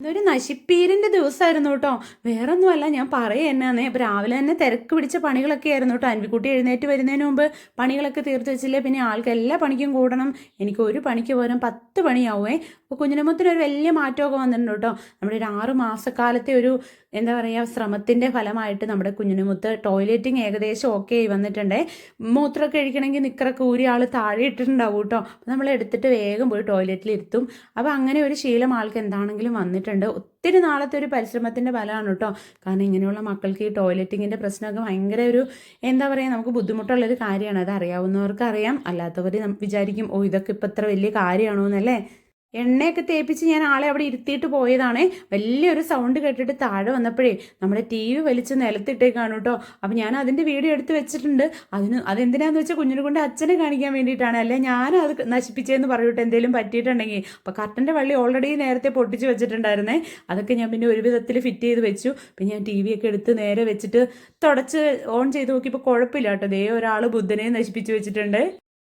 ഇതൊരു നശിപ്പീരിൻ്റെ ദിവസമായിരുന്നു കേട്ടോ. വേറൊന്നുമല്ല, ഞാൻ പറയുക എന്നാന്നേ, ഇപ്പോൾ രാവിലെ തന്നെ തിരക്ക് പിടിച്ച പണികളൊക്കെ ആയിരുന്നു കേട്ടോ. അൻവിക്കുട്ടി എഴുന്നേറ്റ് വരുന്നതിന് മുമ്പ് പണികളൊക്കെ തീർത്ത് വെച്ചില്ലേ പിന്നെ ആൾക്ക് എല്ലാ പണിക്കും കൂടണം. എനിക്ക് ഒരു പണിക്ക് പോലും 10 പണിയാവുമേ. അപ്പോൾ കുഞ്ഞിനമ്മത്തിനൊരു വലിയ മാറ്റമൊക്കെ വന്നിട്ടുണ്ട് കേട്ടോ. നമ്മുടെ ഒരു 6 മാസക്കാലത്തെ ഒരു എന്താ പറയുക ശ്രമത്തിൻ്റെ ഫലമായിട്ട് നമ്മുടെ കുഞ്ഞിനുമുത്ത് ടോയ്ലറ്റിങ് ഏകദേശം ഓക്കെ ആയി വന്നിട്ടുണ്ടേ. മൂത്രമൊക്കെ കഴിക്കണമെങ്കിൽ നിക്കറൊക്കെ ഊരി ആൾ താഴെ ഇട്ടിട്ടുണ്ടാവും കേട്ടോ. അപ്പോൾ നമ്മൾ എടുത്തിട്ട് വേഗം പോയി ടോയ്ലറ്റിൽ ഇരുത്തും. അപ്പോൾ അങ്ങനെ ഒരു ശീലം ആൾക്ക് എന്താണെങ്കിലും വന്നിട്ടുണ്ട്. ഒത്തിരി നാളത്തെ ഒരു പരിശ്രമത്തിൻ്റെ ഫലമാണ് കേട്ടോ. കാരണം ഇങ്ങനെയുള്ള മക്കൾക്ക് ഈ ടോയ്ലറ്റിങ്ങിൻ്റെ പ്രശ്നമൊക്കെ ഭയങ്കര ഒരു എന്താ പറയുക നമുക്ക് ബുദ്ധിമുട്ടുള്ളൊരു കാര്യമാണ്. അത് അറിയാവുന്നവർക്ക് അറിയാം, അല്ലാത്തവർ വിചാരിക്കും ഓ ഇതൊക്കെ ഇപ്പം ഇത്ര വലിയ കാര്യമാണോ എന്നല്ലേ. എണ്ണയൊക്കെ തേപ്പിച്ച് ഞാൻ ആളെ അവിടെ ഇരുത്തിയിട്ട് പോയതാണേ. വലിയൊരു സൗണ്ട് കേട്ടിട്ട് താഴെ വന്നപ്പോഴേ നമ്മുടെ ടി വി വലിച്ച് നിലത്തിട്ടേക്കാണ് കേട്ടോ. അപ്പം ഞാൻ അതിൻ്റെ വീഡിയോ എടുത്ത് വെച്ചിട്ടുണ്ട്. അതെന്തിനാന്ന് വെച്ചാൽ കുഞ്ഞിനെ കൊണ്ട് അച്ഛനെ കാണിക്കാൻ വേണ്ടിയിട്ടാണ്, അല്ലെ ഞാനും അത് നശിപ്പിച്ചതെന്ന് പറയൂട്ടോ എന്തെങ്കിലും പറ്റിയിട്ടുണ്ടെങ്കിൽ. അപ്പോൾ കർട്ടൻ്റെ വള്ളി ഓൾറെഡി നേരത്തെ പൊട്ടിച്ച് വെച്ചിട്ടുണ്ടായിരുന്നേ. അതൊക്കെ ഞാൻ പിന്നെ ഒരു വിധത്തിൽ ഫിറ്റ് ചെയ്ത് വെച്ചു. പിന്നെ ഞാൻ ടി വി ഒക്കെ എടുത്ത് നേരെ വെച്ചിട്ട് തുടച്ച് ഓൺ ചെയ്ത് നോക്കിയപ്പോൾ കുഴപ്പമില്ല കേട്ടോ. ദേ ഒരാൾ ബുദ്ധനെ നശിപ്പിച്ച് വെച്ചിട്ടുണ്ട്.